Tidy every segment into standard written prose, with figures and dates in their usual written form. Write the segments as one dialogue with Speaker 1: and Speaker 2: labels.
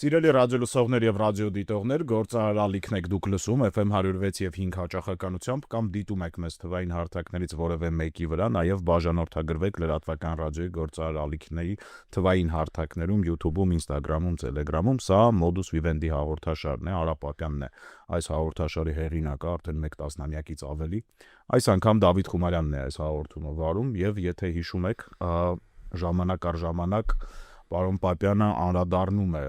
Speaker 1: Սիրելի ռադիոլսողներ եւ ռադիոդիտողներ, գործարարալիքն եք դուք լսում FM 106 եւ 5 հաճախականությամբ կամ դիտում եք մեզ թվային հարթակներից որևէ մեկի վրա, նաեւ բաժանորդագրվեք լրատվական ռադիոյի գործարարալիքների թվային հարթակներում, YouTube-ում, Instagram-ում, Telegram-ում, սա Modus Vivendi հաղորդաշարն է, Արա Պապյանն է այս հաղորդաշարի հեղինակը արդեն 1 տասնամյակից ավելի։ Այս անգամ Դավիթ Խումարյանն է այս հաղորդումը վարում եւ եթե հիշում եք, ժամանակ առ ժամանակ Պարոն Պապյանը անդրադառնում է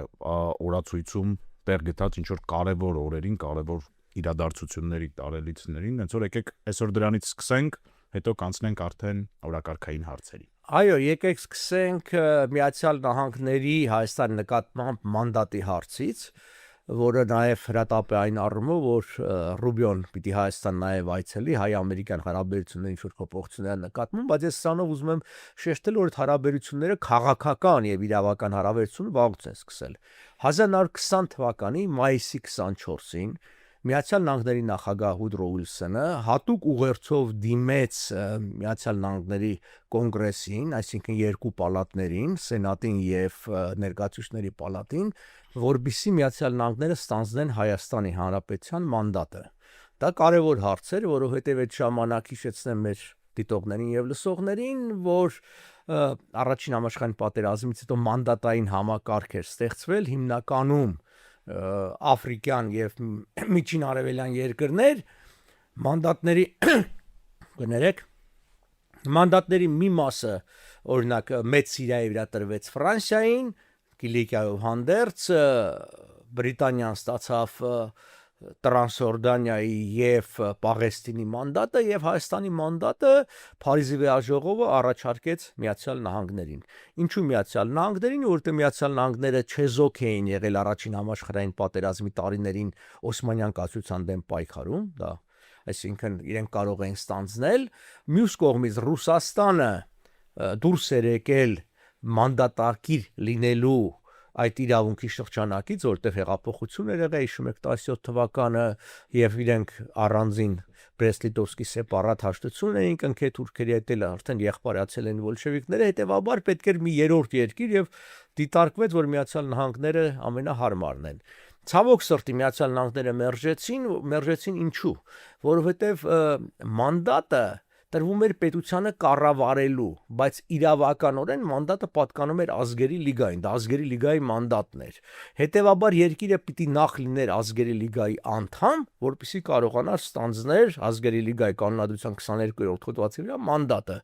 Speaker 1: օրացույցում տեղ գտած ինչ-որ կարևոր օրերին, կարևոր իրադարձությունների, տարելիցներին, հենց որ եկեք այսօր դրանից սկսենք, հետո կանցնենք արդեն օրակարգային հարցերի։
Speaker 2: Այո, եկեք սկսենք Միացյալ Նահանգների Հայաստան նկատմամբ մանդատի հարցից, որը նաև հրատապ է այն առումով, որ Ռուբիոն պիտի Հայաստան նաև այցելի հայ-ամերիկյան հարաբերությունների ինչ-որ փոփոխությունների նկատմամբ, բայց ես սրանով ուզում եմ շեշտել, որ այդ հարաբերությունները քաղաքական եւ իրավական հարաբերությունները վաղուց են սկսել։ 1920 թվականի մայիսի 24-ին Միացյալ Նահանգների նախագահ Վուդրո Ուիլսոնը հատուկ ուղերձով դիմեց Միացյալ Նահանգների կոնգրեսին, այսինքն երկու պալատներին, սենատին եւ ներկայացուցիչների պալատին, որբիսի Միացյալ Նահանգները ստանձնեն Հայաստանի Հանրապետության մանդատը։ Դա կարևոր հարց էր, որովհետեւ այդ ժամանակ հիշեցնեմ մեր դիտողներին եւ լսողներին, որ առաջին համաշխարհային պատերազմից հետո մանդատային համակարգ էր ստեղծվել հիմնականում Աֆրիկյան եւ միջին արևելյան երկրներ մանդատների մի մասը օրինակ մեծ Սիրիայի վրա տրվեց Ֆրանսիային, Կիլիկիայով հանդերձ Բրիտանիան ստացավ Տրանսորդանիայի եւ Պաղեստինի մանդատը եւ Հայաստանի մանդատը Փարիզի վեաժողովը առաջարկեց Միացյալ Նահանգներին։ Ինչու Միացյալ Նահանգներին, որովհետեւ Միացյալ Նահանգները չեզոք էին եղել առաջին համաշխարհային պատերազմի տարիներին Օսմանյան կայսրության դեմ պայքարում, դա այսինքն իրենք կարող էին ստանձնել, մյուս կողմից Ռուսաստանը դուրս էր եկել մանդատակիր լինելու այդ իրավունքի շրջանակից, որտեղ հեղափոխություն էր եղել, հիշում եք 17 թվականը եւ իրենք առանձին Բրեստ-Լիտովսկի սեպարատ հաշտություն էին կնքել թուրքերի հետ, արդեն եղբայրացել են բոլշևիկները, հետեւաբար պետք էր մի երրորդ երկիր եւ դիտարկվեց, որ Միացյալ Նահանգները ամենահարմարն են։ Ցավոք սրտի Միացյալ Նահանգները մերժեցին ինչու, որովհետեւ մանդատը տրվում էր պետությանը կառավարելու, բայց իրավականորեն մանդատը պատկանում էր ազգերի լիգային, դա ազգերի լիգայի մանդատն էր։ Հետևաբար երկիրը պիտի նախ լիներ ազգերի լիգայի անդամ, որպեսզի կարողանար ստանձնել ազգերի լիգայի կանոնադրության 22-րդ հոդվածի վրա մանդատը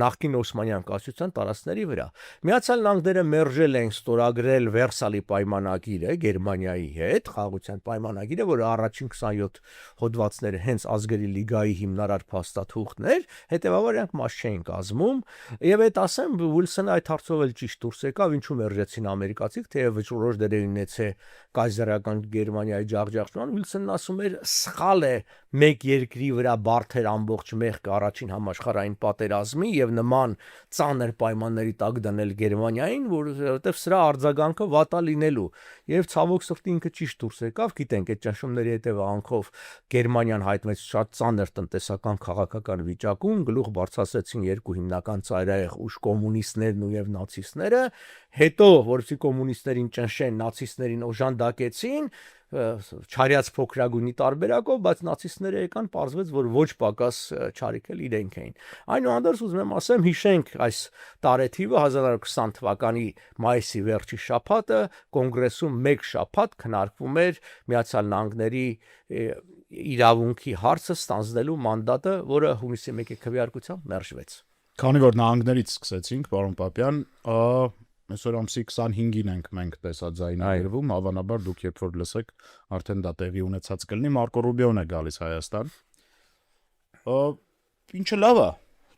Speaker 2: նախկին Օսմանյան կայսրության տարածքների վրա։ Միացյալ Նահանգները մերժել են ստորագրել Վերսալի պայմանագիրը Գերմանիայի հետ, խաղաղության պայմանագիրը, որը առաջին 27 հոդվածները հենց ազգերի լիգայի հիմնարար փաստաթուղթն էր, հետևաբար իրանք մաս չէին կազմում, եւ այդ ասեմ Ուիլսոնը այդ հարցով էլ ճիշտ դուրս եկավ, ինչու մերժեցին ամերիկացիք, թեև որոշ դեր ունեցե կայսերական Գերմանիայի ջախջախման, Ուիլսոնն ասում էր սխալ է մեկ երկրի վրա բարթեր ամբողջ մեղքը առաջին համաշխարհային պատերազմի եւ նման ծանր պայմանների տակ դնել Գերմանիային, որովհետեւ սրա արձագանքը վատա լինելու եւ ցավոք սրտի ինքը ճիշտ դուրս եկավ, գիտենք այդ ճնշումների հետևանքով Գերմանիան հայտնվեց շատ ծանր տնտեսական քաղաքական վիճակում, գլուխ բարձրացրեցին երկու հիմնական ծայրահեղ ուժ կոմունիստներն ու եւ նացիստները, հետո որովհետեւ կոմունիստերին ճնշեն, նացիստերին օժանդակեցին, չարյաց փոքրագույնի տարբերակով, բայց նացիստները եկան, պարզվեց, որ ոչ պակաս չարիք էլ իրենք էին։ Այնուհանդերձ ուզում եմ ասեմ, հիշենք այս տարեթիվը 1920 թվականի մայիսի վերջի շաբաթը կոնգրեսում մեկ շաբաթ քննարկվում էր Միացյալ Նահանգների իրավունքի հարցը ստանձնելու մանդատը, որը հունիսի 1-ի քվեարկությամբ մերժվեց։
Speaker 1: Քանի որ նահանգներից սկսեցինք, պարոն Պապյան, այսօր ամսի 25-ին ենք մենք տեսաձայն այրվում, հավանաբար դուք երբ որ լսեք, արդեն դա տեղի ունեցած կլինի, Մարկո Ռուբիոն է գալիս Հայաստան։ Ինչը լավ է,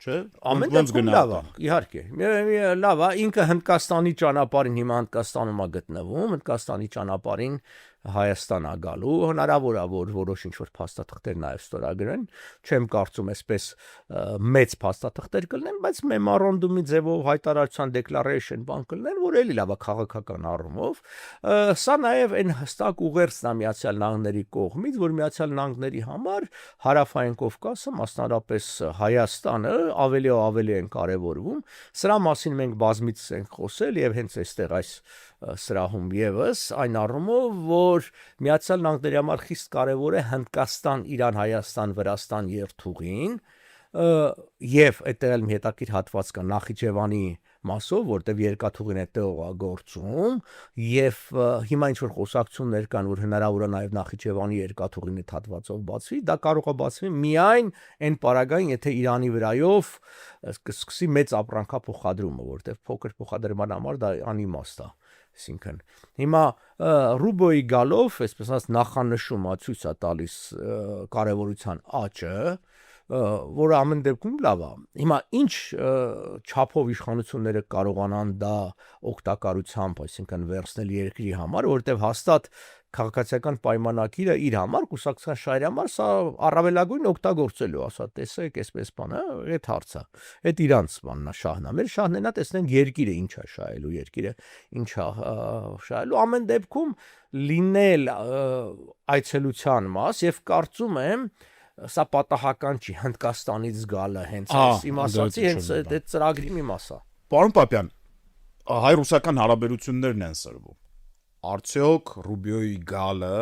Speaker 1: չէ՞։
Speaker 2: Ամեն դեպքում լավ է, իհարկե։ Լավ է, ինքը Հնդկաստանի ճանապարհին հիմա Հնդկաստանում է գտնվում, Հնդկաստանի ճանապարհին Հայաստան ա գալու, հնարավոր է որ որոշ ինչ-որ փաստաթղթեր նաև ստորագրեն, չեմ կարծում այսպես մեծ փաստաթղթեր կլինեն, բայց memorandum-ի ձևով հայտարարության declaration բան կլինեն, որ էլի լավ է քաղաքական առումով, սա նաև այն հստակ ուղերձն է Միացյալ Նահանգների կողմից, որ Միացյալ Նահանգների համար հարավային Կովկասը, մասնավորապես Հայաստանը ավելի ու ավելի են կարևորվում, սրա մասին մենք բազմից ենք խոսել եւ հենց այստեղ այս սրահում եւս այն առումով, որ Միացյալ Նահանգների համար խիստ կարևոր է Հնդկաստան-Իրան-Հայաստան Վրաստան երթուղին եւ այդտեղ էլ մի հետաքրքիր հատված կա Նախիջևանի մասով, որտեղ երկաթուղին այդտեղ է գործում եւ հիմա ինչ որ խոսակցություններ կան, որ հնարավոր է նաեւ Նախիջևանի երկաթուղին այդ հատվածով բացվի, դա կարող է բացվի միայն այն պարագային, եթե Իրանի վրայով կսկսի մեծ ապրանքափոխադրումը, որտեղ փոքր փոխադրման համար դա անիմաստ է։ Այսինքն հիմա ռուբլոյի գալով, այսպես ասած, նախանշում է ցույց է տալիս կարևորության աճը, որը ամեն դեպքում լավ է։ Հիմա ինչ չափով իշխանությունները կարողանան դա օգտակարությամբ, այսինքն վերցնել երկրի համար, որովհետև հաստատ քաղաքացիական պայմանագիրը իր համար, կուսակցական շահերի համար սա առավելագույն օգտագործելու, ասա, տեսեք, այսպես բան է, այդ հարցը։ Այդ իրանց բանն է, շահն է։ Մեր շահն է, տեսնենք երկիրը ինչ է շահելու, երկիրը ինչ է շահելու, ամեն դեպքում լինել այցելության մաս եւ կարծում եմ սա պատահական չի Հնդկաստանից գալը հենց այս իմաստացի հենց այդ ծրագրի մի մաս է։
Speaker 1: Պարոն Պապյան, հայ-ռուսական հարաբերություններն են սրվում։ Արդյոք Ռուբիոյի գալը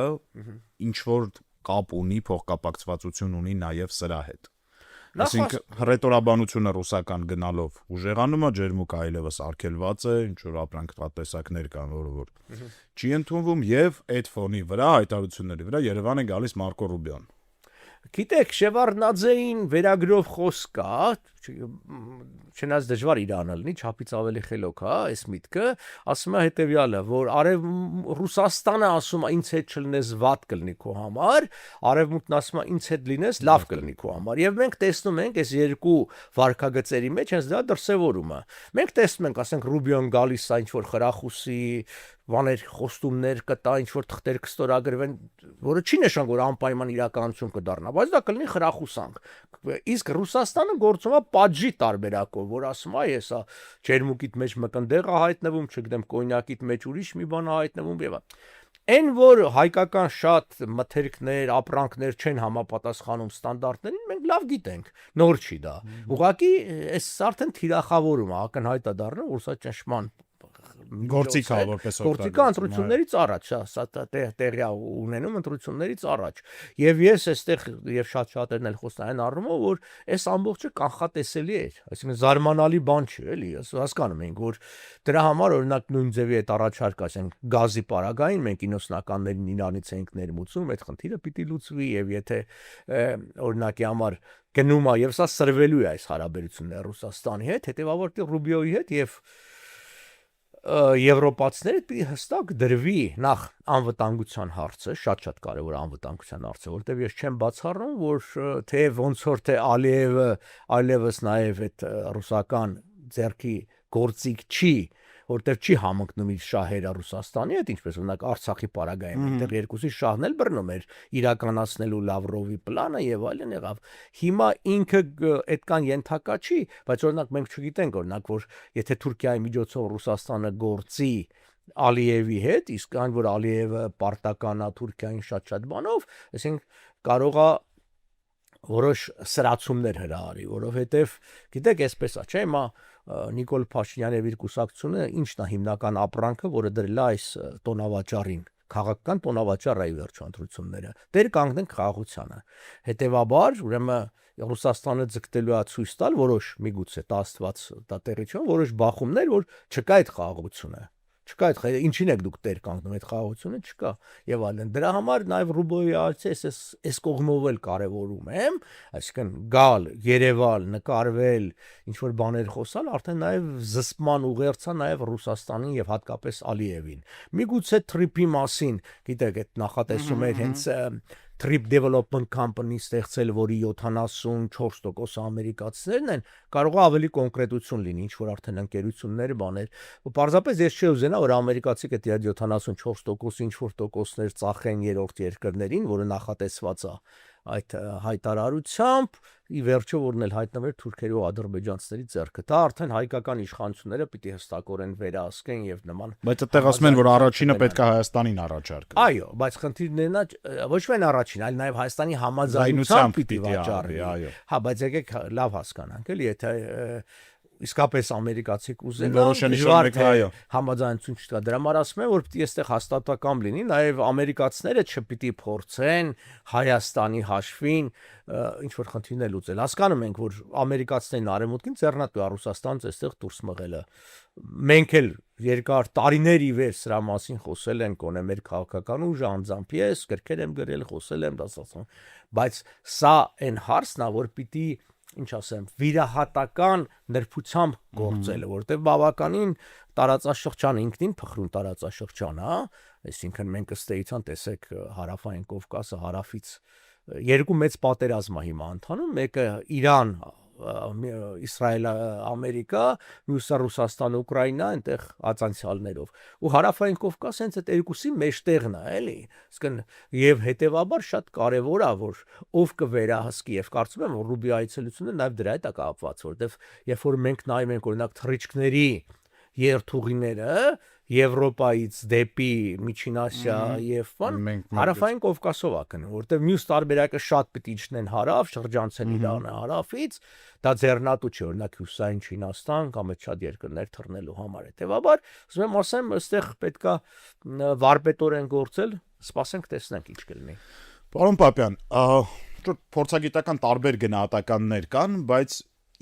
Speaker 1: ինչ որ կապ ունի, փոխկապակցվածություն ունի նաև սրա հետ։ Այսինքն հռետորաբանությունը ռուսական գնալով ուժեղանում է, ջերմուկը այլևս արգելված է, ինչ որ ապրանքատեսակներ կան, որ չի ընդունվում եւ այդ ֆոնի վրա հայտարարությունների վրա Երևան է գալիս Մարկո Ռուբիոն։
Speaker 2: Գիտեք, Շևարդնաձեին վերագրով խոսք կա, չնայած դժվար իրանը լինի, չափից ավելի խելոք է, այս միտքը, ասում է հետևյալը, որ Ռուսաստանը ասում է ինձ հետ չլինես վատ կլինի քո համար, Արևմուտքն ասում է ինձ հետ լինես լավ կլինի քո համար, եւ մենք տեսնում ենք այս երկու վարքագծերի մեջ հենց դա դրսևորումը։ Մենք տեսնում ենք, ասենք Ռուբիոն գալիս է ինչ որ խրախուսի բաներ խոստումներ կտա, ինչ որ թղթեր կստորագրվեն, որը չի նշան, որ անպայման իրականություն կդառնա, բայց դա կլինի խրախուսանք։ Իսկ Ռուսաստանը գործում է պատժի տարբերակով, որ ասում է, ես ջերմուկիդ մեջ մկնդեղ է հայտնվում, չգիտեմ, կոնյակիդ մեջ ուրիշ մի բան է հայտնվում եւ այն, որ հայկական շատ մթերքներ, ապրանքներ չեն համապատասխանում ստանդարտներին, մենք լավ գիտենք, նոր չի դա։ Ուղղակի այս արդեն թիրախավորում է, ակնհայտ է դառնում, որ սա ճնշման
Speaker 1: գործիք է որպես
Speaker 2: գործիքա ընտրություններից առաջ, սա տեղի ունենում ընտրություններից առաջ։ Եվ ես այստեղ եւ շատ-շատերն էլ խոսում են առումով, որ այս ամբողջը կանխատեսելի էր, այսինքն զարմանալի բան չի, էլի, հասկանում ենք, որ դրա համար օրինակ նույն ձևի այդ առաջարկ, ասենք, գազի պարագային մենք 90-ականներին Իրանից ենք ներմուծում, այդ խնդիրը պիտի լուծվի եւ եթե օրինակի համար գնում է եւ սա սրվելու է այս հարաբերությունները Ռուսաստանի հետ, հետեւաբար Ռուբիոյի հետ եւ Եվրոպացիները պիտի հստակ դրվի նախ անվտանգության հարցը, շատ կարևոր անվտանգության հարցը, որտեղ ես չեմ բացառում, որ թե ոնց որ թե Ալիևը այլևս նաև այդ ռուսական ձեռքի գործիք չի, որտեղ չի համընկնում իր շահերը Ռուսաստանի հետ, ինչպես օրինակ Արցախի պարագայում, այնտեղ երկուսի շահն էլ բռնում էր իրականացնելու Լավրովի պլանը եւ այլն եղավ։ Հիմա ինքը այդքան ենթակա չի, բայց օրինակ մենք չգիտենք օրինակ, որ եթե Թուրքիայի միջոցով Ռուսաստանը գործի Ալիևի հետ, իսկ այն որ Ալիևը պարտական է Թուրքիային շատ բանով, այսինքն կարող է որոշ սրացումներ հրահարի, որովհետև գիտեք, այսպես է, չէ՞, հիմա Նիկոլ Փաշինյանի իր կուսակցությունը ինչն է հիմնական ապրանքը, որը դրել է այս տոնավաճառին, քաղաքական տոնավաճառ է վերջո ընտրությունները։ Դեր կանգնենք խաղաղությանը։ Հետևաբար, ուրեմն Ռուսաստանը ձգտելու է ցույց տալ որոշ միգուցե տա Աստված դա տեղի չուն, որոշ բախումներ, որ չկա այդ խաղաղությունը։ Չկա այդ ինչին եք դուք տեր կանգնում, այդ խաղաղությունը չկա եւ այլն։ Դրա համար նաեւ Ռուբոյի արծը այս կողմով էլ կարեւորում եմ, այսինքն գալ, Երևալ, նկարվել, ինչ որ բաներ խոսալ, արդեն նաեւ զսպման ուղերձա նաեւ Ռուսաստանին եւ հատկապես Ալիևին։ Միգուցե թրիփի մասին, գիտեք, այդ նախատեսում էր հենց Trip Development Company ստեղծել, որի 74% ամերիկացիներն են, կարող է ավելի կոնկրետություն լինի, ինչ որ արդեն ընկերություններ, բաներ։ Պարզապես ես չի ուզենա, որ ամերիկացի կտի այդ 74% ինչ որ տոկոսներ ծախեն երրորդ երկրներին, որը նախատեսված է այդ հայտարարությամբ ի վերջո որն էլ հայտնվեր թուրքերի ու ադրբեջանցիների ձեռքը։ Դա արդեն հայկական իշխանությունները պիտի հստակորեն վերահսկեն եւ նման։
Speaker 1: Բայց այդտեղ ասում են, որ առաջինը պետք է Հայաստանին առաջարկել։
Speaker 2: Այո, բայց խնդիրն է ոչ միայն առաջին, այլ նաեւ Հայաստանի համաձայնությամբ պիտի վաճառվի, այո։ Հա, բայց եկեք լավ հասկանանք, էլի, եթե իսկապես ամերիկացի կուզեն համաձայնություն չկա, դրա համար ասում եմ, որ պիտի այստեղ հաստատակամ լինի, նաև ամերիկացիները չպիտի փորձեն Հայաստանի հաշվին ինչ որ խնդիրներ լուծել։ Հասկանում ենք, որ ամերիկացիներն արևմուտքին ձեռնատու է Ռուսաստանից այստեղ դուրս մղելը։ Մենք էլ երկար տարիներ ի վեր սրա մասին խոսել ենք, գոնե մեր քաղաքական ուժը անձամբ ես գրքեր եմ գրել, խոսել եմ, դասացում, բայց սա այն հարցն է, որ պիտի ինչ ասեմ, վիրահատական նրբությամբ գործելը, որտեղ բավականին տարածաշրջան ինքնին փխրուն տարածաշրջան, հա, այսինքն մենք ըստ էության տեսեք հարավային Կովկասը հարավից երկու մեծ պատերազմ է հիմա ընթանում, մեկը Իրան, Իսրայել, Ամերիկա, մյուսը Ռուսաստան, Ուկրաինա, այնտեղ ածանցյալներով։ Ու հարավային Կովկասը հենց այդ երկուսի մեջտեղն է, էլի։ Իսկն եւ հետեւաբար շատ կարեւոր է, որ ով կվերահսկի եւ կարծում եմ, որ Ռուբիո այցելությունը նաեւ դրա հետ է կապված, որտեվ երբ որ մենք նայում ենք օրինակ թռիչքների երթուղիները Եվրոպայից դեպի Միջին Ասիա եւ բան հարավային Կովկասով է գնում, որտեղ մյուս տարբերակը շատ պիտի իջնեն հարավ, շրջանցեն Իրանը հարավից, դա ձեռնատու չէ, օրինակ հյուսային Չինաստան կամ այդ շատ երկրներ թռնելու համար։ Հետեւաբար, ուզում եմ ասեմ, այստեղ պետքա վարպետորեն գործել, սպասենք տեսնենք ինչ կլինի։
Speaker 1: Պարոն Պապյան, փորձագիտական տարբեր գնահատականներ կան, բայց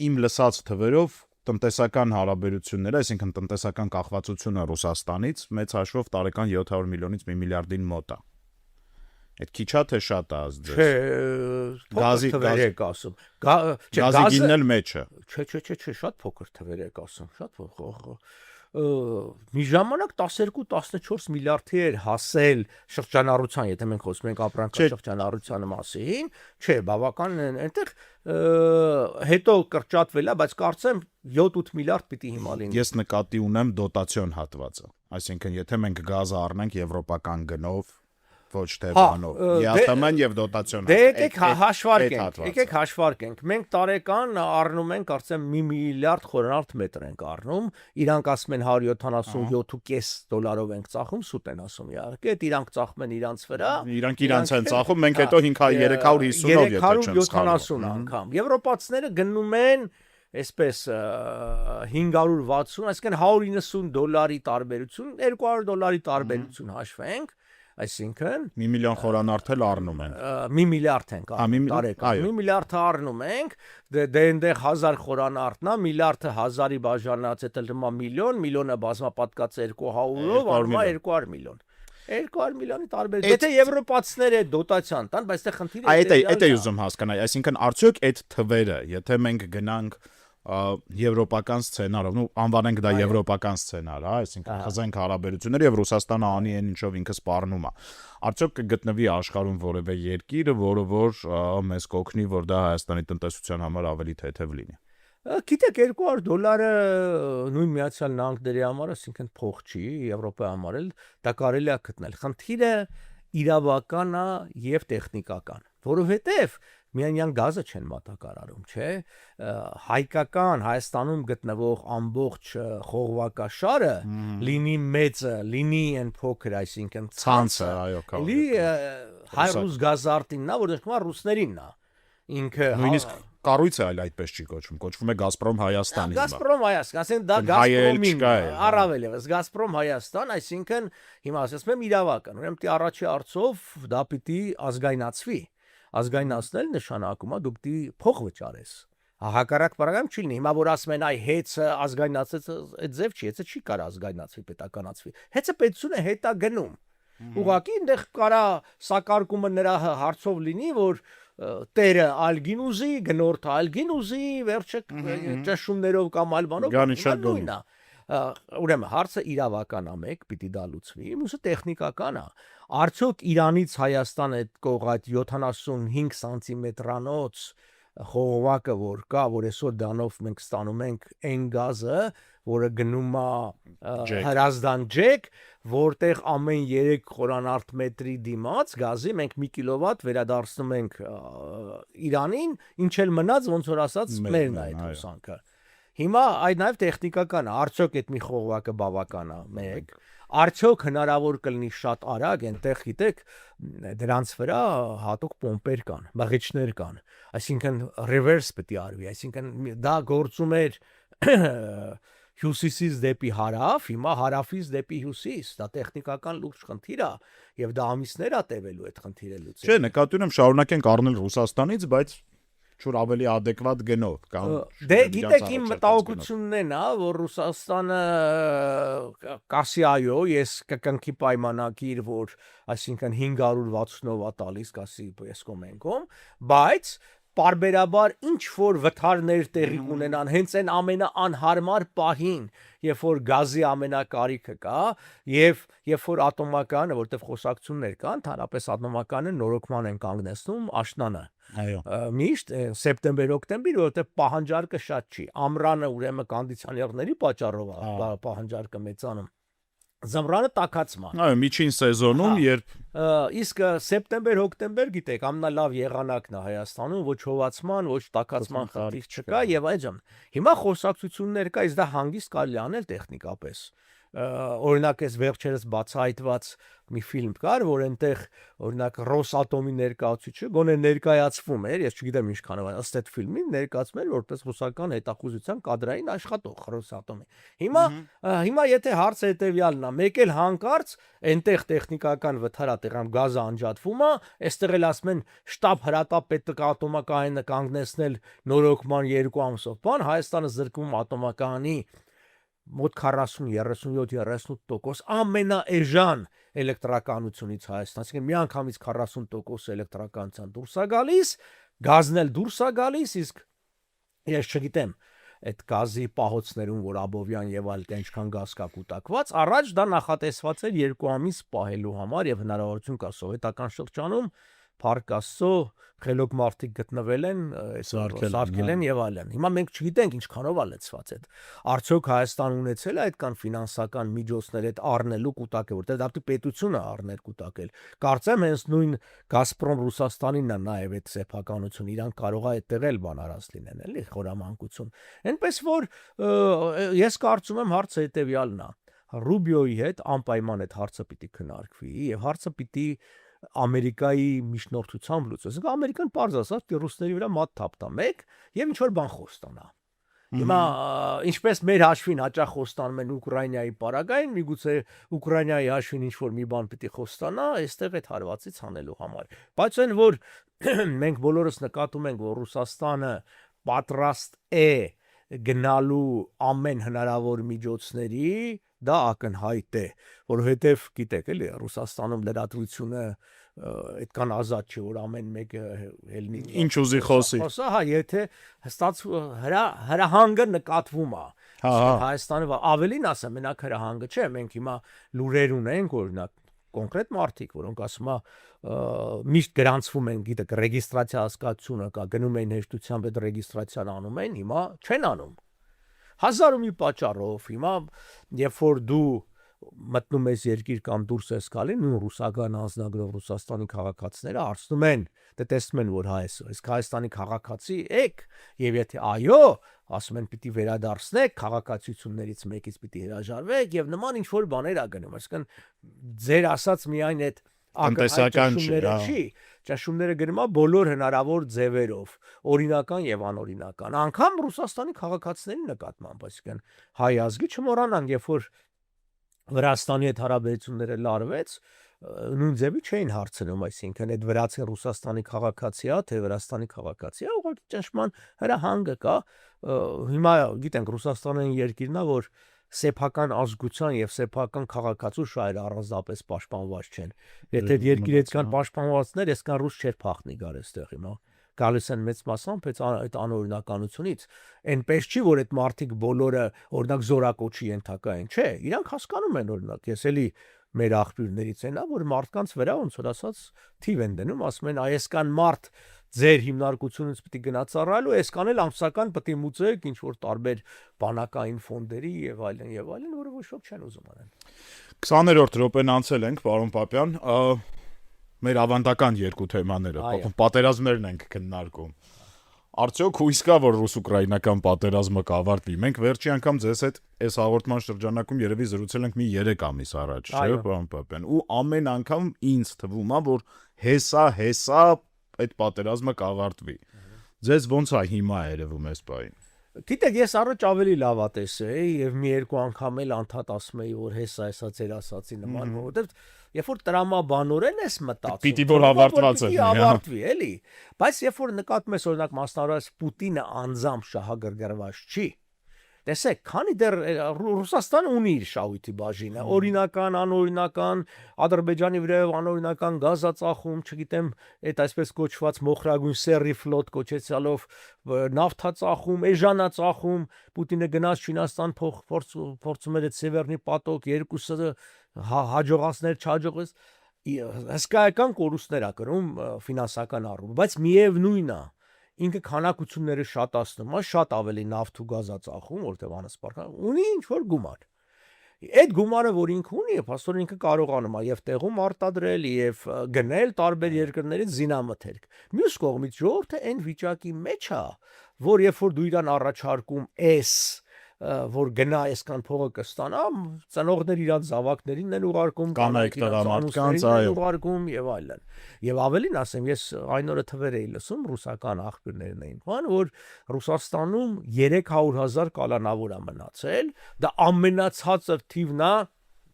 Speaker 1: իմ լսած թվերով տնտեսական հարաբերությունները, այսինքն տնտեսական կախվածությունը Ռուսաստանից մեծ հաշվով տարեկան 700 միլիոնից 1 միլիարդին մոտ է։ Այդ քիչ է թե շատ է ազդել։
Speaker 2: Չէ, գազի թվեր եք ասում։
Speaker 1: Գազի գինն էլ մեջ է։
Speaker 2: Չէ, շատ փոքր թվեր եք ասում, շատ փոքր։ Մի ժամանակ 12-14 միլիարդի էր հասել շրջանառության, եթե մենք խոսում ենք ապրանքային շրջանառության մասին, չէ, բավական այնտեղ հետո կրճատվել է, բայց կարծեմ 7-8 միլիարդ պիտի հիմա լինի։
Speaker 1: Ես նկատի ունեմ դոտացիոն հատվածը, այսինքն եթե մենք գազը առնենք եվրոպական գնով, ոչ թե բանով, ԵԱՏՄ-ն եւ դոտացիոն։
Speaker 2: Դե եկեք հաշվարկենք։ Մենք տարեկան առնում ենք, կարծեմ 1 միլիարդ խորանարդ մետր ենք առնում, իրանք ասում են 177.5 դոլարով ենք ծախում, սուտ են ասում իհարկե, այդ իրանք ծախում են իրանց վրա։
Speaker 1: Իրանք իրանց են ծախում, մենք հետո 350-ով եթե չեմ սխալվում։
Speaker 2: 370 անգամ։ Եվրոպացիները գնում են այսպես 560, այսինքն 190 դոլարի տարբերություն, 200 դոլարի տարբերություն հաշվենք, այսինքն
Speaker 1: 1 միլիոն խորանարդ էլ առնում են։
Speaker 2: 1 միլիարդ ենք տարեկան։ 1 միլիարդը առնում ենք, դե այնտեղ 1000 խորանարդն է, միլիարդը 1000-ի բաժանած է դեմա միլիոն, միլիոնը բազմապատկած 200-ով, առնում է 200 միլիոն։ 200 միլիոնի տարբերություն։ Եթե եվրոպացիները դոտացիան տան, բայց դե խնդիրը
Speaker 1: այդ է ուզում հասկանալ, այսինքն արդյոք այդ թվերը, եթե մենք գնանք եվրոպական սցենարով, անվանենք դա եվրոպական սցենար, հա, այսինքն խզենք հարաբերություններ եւ Ռուսաստանը անի այն ինչով ինքը սպառնում է։ Արդյոք կգտնվի աշխարհում որևէ երկիր, որը որ մեզ կօգնի, որ դա Հայաստանի տնտեսության համար ավելի թեթև լինի։
Speaker 2: Գիտեք, 200 դոլարը նույն Միացյալ Նահանգների համար, այսինքն փող չի, Եվրոպայի համար էլ դա կարելի է գտնել։ Խնդիրը իրավական է եւ տեխնիկական, որովհետեւ միայն գազը չեն մատակարարում, չէ՞։ Հայկական Հայաստանում գտնվող ամբողջ խողովակաշարը լինի մեծը, լինի այն փոքր, այսինքն
Speaker 1: ցանցը, այո,
Speaker 2: լի հայ-ռուս գազարտինն է, որ նշվում է ռուսներինն է։ Ինքը
Speaker 1: նույնիսկ կառույցը այլ այդպես չի կոչվում, կոչվում է Գազպրոմ Հայաստան հիմա։
Speaker 2: Գազպրոմ Հայաստան, ասեն դա Գազպրոմին, առավել եւս Գազպրոմ Հայաստան, այսինքն հիմա ասում եմ իրավական, ուրեմն դի առաջի արծով դա պիտի ազգայնացվի։ Ազգայնացնել նշանակում է դու պիտի փող վճարես։ Հակառակ բառերով չի լինի։ Հիմա որ ասում են այ հեծը ազգայնացած, այդ ձև չի, հեծը չի կարող ազգայնացվի, պետականացվի։ Հեծը պետությունը հետա գնում։ Ուղղակի այնտեղ կարա սակարկումը նրա հարցով լինի, որ տերը ալգին ուզի, գնորդը ալգին ուզի, վերջը ճշումներով կամ այլ բանով նույնն է։ Ուրեմն հարցը իրավական է, մեկ պիտի դա լուծվի, մյուսը տեխնիկական է։ Արդյոք Իրանից Հայաստան այդ կողած 75 սանտիմետրանոց խողովակը որ կա, որ այսօր դանով մենք ստանում ենք այն գազը, որը գնում է Հրազդան ջեք, որտեղ ամեն 3 խորանարդ մետրի դիմաց գազի մենք 1 կիլովատ վերադարձնում ենք Իրանին, ինչ էլ մնաց ոնց որ ասած մերն է այդ հոսանքը։ Հիմա այդ նաև տեխնիկական է, արդյոք այդ մի խողովակը բավական է, մեկ, արդյոք հնարավոր կլինի շատ արագ, այնտեղ գիտեք, դրանց վրա հատուկ պոմպեր կան, բաղիչներ կան, այսինքն reverse պետք է արվի, այսինքն դա գործում էր հյուսիսից դեպի հարավ, հիմա հարավից դեպի հյուսիս, դա տեխնիկական լուրջ խնդիր է, եւ դա ամիսներ է տևելու այդ խնդիրը լուծել։
Speaker 1: Չէ, նկատի ունեմ շարունակենք առնել Ռուսաստանից, բայց չոր ավելի adekvat գնով կամ
Speaker 2: դե գիտեք իմ մտահոգությունն է նա որ Ռուսաստանը կասի այո ես կկնքի պայմանագիր որ այսինքն 560-ով է տալիս կասի ես կոմենկոմ բայց պարբերաբար ինչ որ վթարներ տեղի ունենան հենց այն ամենաանհարմար պահին երբ որ գազի ամենակարիքը կա եւ երբ որ ատոմականը որտեղ խոսակցություններ կան հանրապես ատոմականը նորոգման են կանգնեցնում աշնանը
Speaker 1: այո
Speaker 2: միշտ սեպտեմբեր-օկտեմբեր որտեղ պահանջարկը շատ չի ամռանը ուրեմն կոնդիցիոներների պատճառով է պահանջարկը մեծանում Զամրանը տակածման։
Speaker 1: Այո, միջին սեզոնում, երբ
Speaker 2: իսկ սեպտեմբեր-օկտեմբեր գիտեք, ամենալավ եղանակն է Հայաստանում, ոչ հովացման, ոչ տակածման խնդիր չկա եւ այժմ։ Հիմա խոսակցություններ կա, իսկ դա հանգիստ կարելի անել տեխնիկապես։ Օրինակ այս վերջերս բացահայտված մի ֆիլմ կար, որ այնտեղ օրինակ Ռոսատոմի ներկայացուցիչը գոնե ներկայացվում էր, ես չգիտեմ ինչքան է, ըստ այդ ֆիլմի ներկայացվում էր որպես ռուսական հետախուզության կադրային աշխատող Ռոսատոմի։ Հիմա եթե հարցը հետեւյալն է, մեկ էլ հանկարծ այնտեղ տեխնիկական վթարատեղամ գազը անջատվում է, այստեղ էլ ասում են շտաբ հրատապետը ատոմակայանը կանգնեցնել նորոգման 2 ամսով, բան Հայաստանը զրկվում ատոմակայանի մոտ 40-37-38% ամենաէժան էլեկտրականությունից Հայաստան, այսինքն միանգամից 40% էլեկտրականության դուրս է գալիս, գազն էլ դուրս է գալիս, իսկ ես չգիտեմ այդ գազի պահոցներում, որ Աբովյան եւ այլ ինչքան գազ կա կուտակված, առաջ դա նախատեսված էր 2 ամիս պահելու համար եւ հնարավորություն կա սովետական շրջանում Փառք Աստծո, խելոք մարդիկ գտնվել են, սարքել են եւ այլն։ Հիմա մենք չգիտենք ինչքանով է լցված այդ։ Արդյոք Հայաստան ունեցել է այդքան ֆինանսական միջոցներ այդ առնելու կուտակը, որտեղ դա պետությունը առներ կուտակել։ Կարծեմ հենց նույն Գազպրոմ Ռուսաստանինն է նաեւ այդ սեփականություն, իրան կարող է այդտեղ էլ բան արած լինեն, էլի խորամանկություն։ Այնպես որ ես կարծում եմ հարցը հետեւյալն է։ Ռուբիոյի հետ անպայման այդ հարցը պիտի քննարկվի եւ հարցը պիտի Ամերիկայի միջնորդությամբ լուծվի։ Այսինքն Ամերիկան պարզ ասած ռուսների վրա մատ թափտա մեկ եւ ինչ որ բան խոստանա։ Հիմա ինչպես մեր հաշվին հաճախ խոստանում են Ուկրաինայի պարագային, միգուցե Ուկրաինայի հաշվին ինչ որ մի բան պիտի խոստանա, այստեղ այդ հարվածից հանելու համար։ Բայց այն որ մենք բոլորս նկատում ենք, որ Ռուսաստանը պատրաստ է գնալու ամեն հնարավոր միջոցների, դա ակնհայտ է, որովհետև գիտեք, էլի Ռուսաստանում լրատվությունը այդքան ազատ չէ, որ ամեն մեկը ելնի
Speaker 1: ինչ ուզի խոսի։
Speaker 2: Հա, եթե հստակ հրահանգը նկատվում է։ Հայաստանը ավելին ասեմ, մենակ հրահանգը չէ, մենք հիմա լուրեր ունենք, օրինակ կոնկրետ մարդիկ, որոնք ասում է միշտ գրանցվում են, գիտեք, ռեգիստրացիա հասկացությունը կա, գնում են հեշտությամբ այդ ռեգիստրացիան անում են, հիմա չեն անում։ Հազար ու մի պատճառով, հիմա երբ որ դու մտնում ես երկիր կամ դուրս ես գալի, նույն ռուսական անձնագրով Ռուսաստանի քաղաքացիները հարցնում են, դե տեսնում են, որ Հայաստանի քաղաքացի եք, եւ եթե այո, ասում են պիտի վերադարձնեք, քաղաքացիություններից մեկից պիտի հրաժարվեք եւ նման ինչ որ բաներ ա գնում, այսինքն ձեր ասած միայն այդ
Speaker 1: տնտեսական
Speaker 2: չի, ճաշումները գնում է բոլոր հնարավոր ձևերով, օրինական եւ անօրինական, անգամ Ռուսաստանի քաղաքացիների նկատմամբ, այսինքն հայ ազգի չմոռանանք, երբ որ Վրաստանի հետ հարաբերությունները լարվեց, նույն ձևի չէին հարցնում, այսինքն այդ վրացին Ռուսաստանի քաղաքացի է, թե Վրաստանի քաղաքացի է, ուղղակի ճնշման հրահանգը կա, հիմա գիտենք Ռուսաստանը երկիրն է, որ սեփական ազգության եւ սեփական քաղաքացու շահերը առանձնապես պաշտպանված չեն։ Եթե երկիրը այդքան պաշտպանվածներ, այսքան ռուս չէր փախնի գար այստեղ հիմա։ Գալիս են մեծ մասամբ այդ անօրինականությունից։ Այնպես չի, որ այդ մարդիկ բոլորը օրինակ զորակոչի ենթակա են, չէ, իրանք հասկանում են օրինակ, ես էլի մեր աղբյուրներից այնա, որ մարդկանց վրա ոնց որ ասած թիվ են դնում, ասում են այսքան մարդ ձեր հիմնարկությունից պետք է գնա ծառայելու, այսքան էլ ամսական պետք է մուծեք ինչ որ տարբեր բանակային ֆոնդերի եւ այլն, որը ոչ ոք չեն ուզում անեն։
Speaker 1: 20-րդ րոպեն անցել ենք, պարոն Պապյան, մեր ավանդական երկու թեմաները, պատերազմներն ենք քննարկում։ Արդյոք հույս կա, որ ռուս-ուկրաինական պատերազմը կավարտվի։ Մենք վերջի անգամ ձեզ հետ այս հաղորդման շրջանակում երևի զրուցել ենք մի 3 ամիս առաջ, չէ՞, պարոն Պապյան։ Ու ամեն անգամ ինձ թվում է, որ հեսա այդ պատերազմը կավարտվի։ Ձեզ ոնց է հիմա երևում այս բանը։
Speaker 2: Գիտեք, ես առաջ ավելի լավատես էի եւ մի երկու անգամ էլ անդադ ասում էի, որ հեսա ձեր ասացի նման, որովհետեւ երբ որ տրամաբանորեն ես մտածում,
Speaker 1: պիտի որ ավարտված է,
Speaker 2: ավարտվի, էլի։ Բայց երբ որ նկատում ես օրինակ մասնավորապես Պուտինը անձամբ շահագրգռված չի, տեսեք, քանի դեռ Ռուսաստանը ունի իր շահույթի բաժինը, օրինական, անօրինական, Ադրբեջանի վրայով անօրինական գազածախում, չգիտեմ, այդ այսպես կոչված մոխրագույն սերի ֆլոտ կոչեցյալով նավթածախում, էժանածախում, Պուտինը գնաց Չինաստան փորձում էր այդ Սևեռնի պատոկ, երկուսը հաջողացներ, չհաջողեց, հսկայական կորուստներ ա կրում ֆինանսական առումով, բայց միևնույնն է ինքը քանակությունները շատացնում է, շատ ավելի նավթ ու գազածախում, որտեղ անսպարական ունի ինչ որ գումար։ Այդ գումարը, որ ինքը ունի, փաստորեն ինքը կարողանում է եւ տեղում արտադրել եւ գնել տարբեր երկրներից զինամթերք։ Մյուս կողմից ժողովուրդը այն վիճակի մեջ է, որ երբ որ դու իրան առաջարկում ես որ գնա այսքան փողը կստանա, ծնողներ իրանց զավակներին են ուղարկում,
Speaker 1: կանայք տղամարդկանց
Speaker 2: ուղարկում եւ այլն։ Եվ ավելին ասեմ, ես այն օրը թվեր էի լսում, ռուսական աղբյուրներն էին բան, որ Ռուսաստանում 300,000 կալանավոր է մնացել, դա ամենացածր թիվն է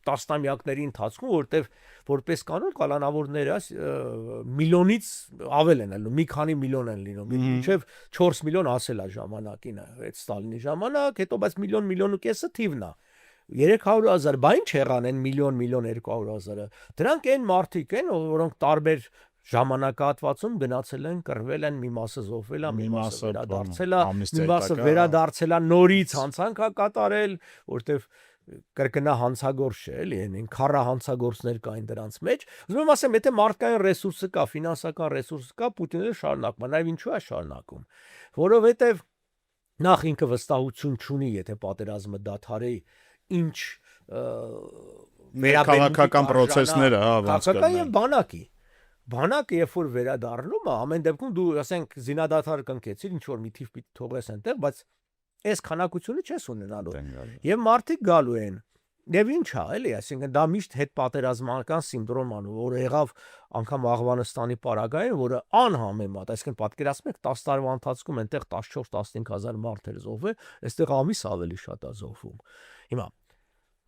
Speaker 2: տասնամյակների ընթացքում, որտեվ որպես կանոն կալանավորները միլիոնից ավել են լինում, մի քանի միլիոն են լինում, մինչև 4 միլիոն ասել է ժամանակին, այդ Ստալինի ժամանակ, հետո բայց միլիոն ու կեսը թիվն է։ 300,000, բա ինչ եղան այն միլիոն 200,000-ը։ Դրանք այն մարդիկ են, որոնք տարբեր ժամանակահատվածում գնացել են, կռվել են, մի մասը զոհվել է, մի մասը վերադարձել է, մի մասը վերադարձել է, նորից հանցանք է կատարել, որտեվ կրկնա հանցագործ չէ, էլի, այն քառա հանցագործներ կային դրանց մեջ։ Ուզում եմ ասեմ, եթե մարդկային ռեսուրսը կա, ֆինանսական ռեսուրսը կա, Պուտինը շարունակում է, նաև ինչու է շարունակում, որովհետև նախ ինքը վստահություն չունի, եթե պատերազմը դադարի, ինչ
Speaker 1: քաղաքական process-ները, հա,
Speaker 2: քաղաքական եւ բանակը երբ որ վերադառնում է, ամեն դեպքում դու ասենք զինադադար կնքեցիր, ինչ որ մի թիվ պիտի թողես այնտեղ, բայց այս քանակությունը չես ունենալու։ Եվ մարդիկ գալու են։ Եվ ինչ է, էլի, այսինքն դա միշտ հետ պատերազմական սինդրոմ անում, որ եղավ անգամ Աղվանստանի պարագային, որը անհամեմատ, այսինքն պատկերացնեք 10 տարվա ընթացքում այնտեղ 14-15,000 մարդ էր զոհվել, այստեղ ամիս ավելի շատ է զոհվում։ Հիմա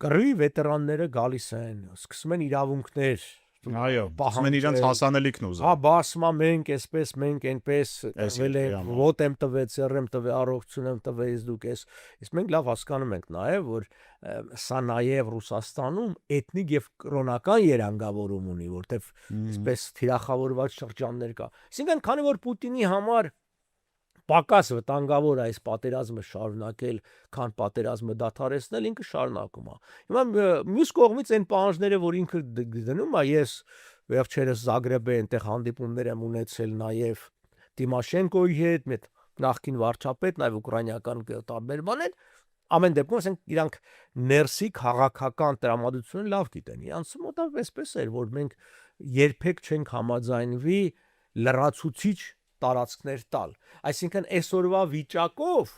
Speaker 2: կռվի վետերանները գալիս են, սկսում են իրավունքներ
Speaker 1: Այո, ասում են իրենց հասանելիքն ուզում։
Speaker 2: Հա, բասմա մենք այսպես, մենք այնպես, վել է, ոտ եմ տվեց, CRM տվե, առողջություն եմ տվեց դուք ես։ Իսկ մենք լավ հասկանում ենք նաև, որ սա նաև Ռուսաստանում էթնիկ եւ կրոնական երանգավորում ունի, որտեվ այսպես թիրախավորված շրջաններ կա։ Այսինքն, քանի որ Պուտինի համար պակաս վտանգավոր այս պատերազմը շարունակել, քան պատերազմը դադարեցնել, ինքը շարունակում է։ Հիմա մյուս կողմից այն պահանջները, որ ինքը դնում է, ես վերջերս Զագրեբի այնտեղ հանդիպումներ եմ ունեցել նաև Տիմաշենկոյի հետ, մեծ նախկին վարչապետ, նաև ուկրաինական տարբեր բաներ, ամեն դեպքում ասենք իրանք ներսի քաղաքական տրամադրությունը լավ գիտեն։ Իրանց մոտ այսպես էր, որ մենք երբեք չենք համաձայնվի լրացուցիչ տարածքներ տալ։ Այսինքն այսօրվա վիճակով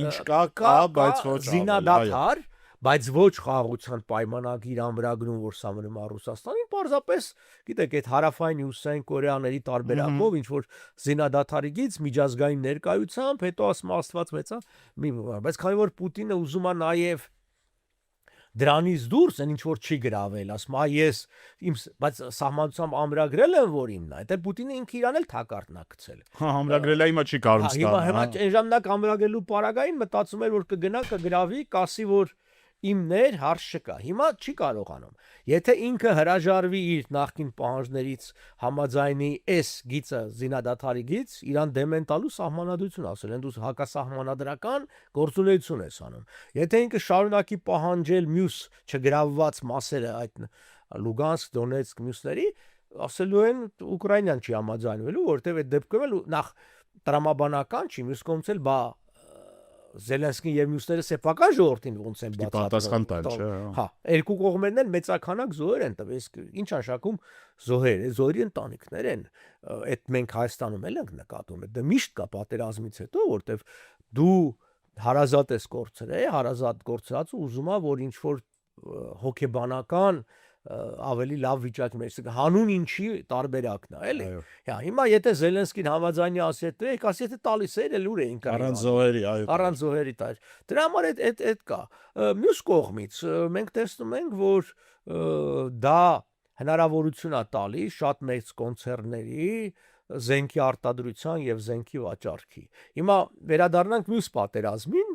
Speaker 1: ինչ կա, բայց ոչ
Speaker 2: զինադադար, բայց ոչ խաղաղության պայմանագիր ամրագրում, որ սա մնում է Ռուսաստանին, պարզապես գիտեք, այդ հարավային հյուսիսային Կորեաների տարբերակով ինչ որ զինադադարից միջազգային ներկայությամբ, հետո ասում Աստված մեծա, բայց քանի որ Պուտինը ուզում է նաև դրանից դուրս այն ինչ որ չի գրավել, ասում է ես իմ բայց սահմանությամբ ամրագրել եմ որ իմն է, դա Պուտինը ինքը իրան էլ թակարդն է գցել։
Speaker 1: Հա, ամրագրել է, հիմա չի կարող ստանալ։
Speaker 2: Հիմա այն ժամանակ ամրագրելու պարագային մտածում էր որ կգնա կգրավի, կասի որ իմներ հարց չկա։ Հիմա չի կարողանում։ Եթե ինքը հրաժարվի իր նախկին պահանջներից համաձայնի այս գիծը զինադադարի գիծ, իրան դեմ են տալու սահմանադրություն, ասել են դու հակասահմանադրական գործունեություն ես անում։ Եթե ինքը շարունակի պահանջել մյուս չգրավված մասերը այդ Լուգանսկ, Դոնեցկ, մյուսների ասելու են Ուկրաինան չի համաձայնվելու, որովհետև այդ դեպքում էլ նախ տրամաբանական չի, մյուս կողմից էլ բա Զելենսկին եւ մյուսները սեփական ժողովրդին ոնց են
Speaker 1: պատասխան տալ, չէ՞։
Speaker 2: Հա, երկու կողմերն էլ մեծականակ զոհեր են տվել, ինչ անշակում զոհեր, զոհերի ընտանիքներ են, այդ մենք Հայաստանում էլ ենք նկատում, դա միշտ կա պատերազմից հետո, որտեվ դու հարազատ ես կորցրել, հարազատ կորցրածը ուզում է, որ ինչ որ հոգեբանական ավելի լավ վիճակի մեջ, հանուն ինչի տարբերակն է, էլի։ Հա, հիմա եթե Զելենսկին համաձայնի ասի, եք ասի, եթե տալիս էր, էլ ուր էին կային։
Speaker 1: Առանց զոհերի, այո։
Speaker 2: Առանց զոհերի տար։ Դրա համար այդ կա։ Մյուս կողմից մենք տեսնում ենք, որ դա հնարավորություն է տալիս շատ մեծ կոնցեռների զենքի արտադրության եւ զենքի վաճառքի։ Հիմա վերադառնանք մյուս պատերազմին,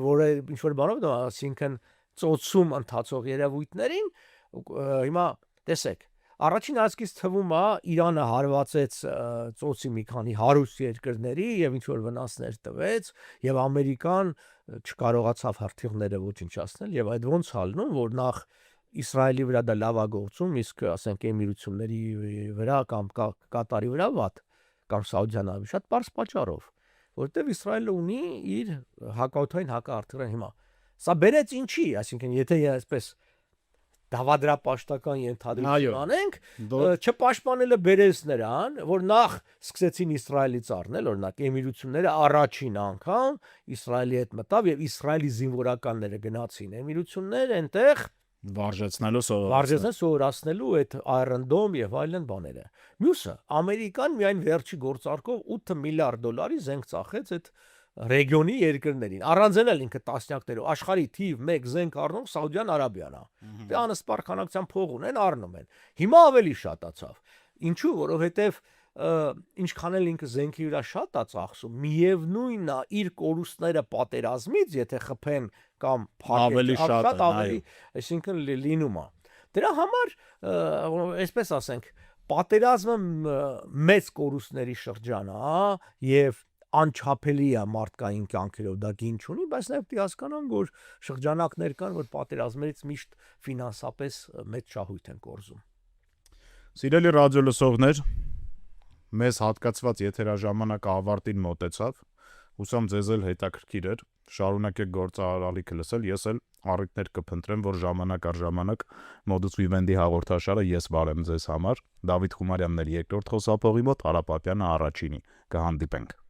Speaker 2: որը ինչ որ բանով, այսինքն ծոցում ընթացող երևույթներին, հիմա տեսեք, առաջին ազգից թվում է Իրանը հարվածեց ծոցի մի քանի հարուստ երկրների եւ ինչ որ վնասներ տվեց եւ Ամերիկան չկարողացավ հրթիռները ոչնչացնել եւ այդ ոնց հալնում, որ նախ Իսրայելի վրա դա լավ է գործում, իսկ ասենք Էմիրությունների վրա կամ Կատարի վրա վատ կամ Սաուդյան Արաբիա շատ པարզ պատճառով, որովհետեւ Իսրայելը ունի իր հակաօդային հակահրթիռը հիմա։ Սա բերեց ինչի, այսինքն եթե այսպես դավադրապաշտական ենթադրություն անենք, չպաշտպանելը բերեց նրան, որ նախ սկսեցին Իսրայելից առնել, օրինակ Էմիրությունները առաջին անգամ Իսրայելի հետ մտավ եւ Իսրայելի զինվորականները գնացին Էմիրություններ այնտեղ վարժեցնել սովորացնելու այդ Iron Dome եւ այլն բաները։ Մյուսը Ամերիկան միայն վերջի գործարկով 8 միլիարդ դոլարի զենք ծախեց այդ ռեգիոնի երկրներին։ Առանձնել ինքը տասնյակներով աշխարհի թիվ 1 զենք առնող Սաուդյան Արաբիան է։ Դե անսպար քանակությամբ փող ունեն, առնում են։ Հիմա ավելի շատացավ։ Ինչու՞, որովհետև ինչքան էլ ինքը զենքի վրա շատ է ծախսում, միևնույնն է իր կորուստները պատերազմից, եթե խփեն կամ
Speaker 1: ավելի շատ
Speaker 2: ավելի, այսինքն լինում է։ Դրա համար, այսպես ասենք, պատերազմը մեծ կորուստների շրջան է եւ անչափելի է մարդկային կյանքերով դա գին չունի, բայց նաև պետք է հասկանան, որ շրջանակներ կան, որ պատերազմներից միշտ ֆինանսապես մեծ շահույթ են կորզում։
Speaker 1: Սիրելի ռադիո լսողներ, մեզ հատկացված եթերաժամանակը ավարտին մոտեցավ։ Հուսամ ձեզ էլ հետաքրքիր էր։ Շարունակեք գործարարալիքը լսել, ես էլ առիթներ կփնտրեմ, որ ժամանակ առ ժամանակ Modus Vivendi հաղորդաշարը ես վարեմ ձեզ համար։ Դավիթ Խումարյանն էր երկրորդ խոսափողի մոտ, Հարապապյանը առաջինի։ Կհանդիպենք։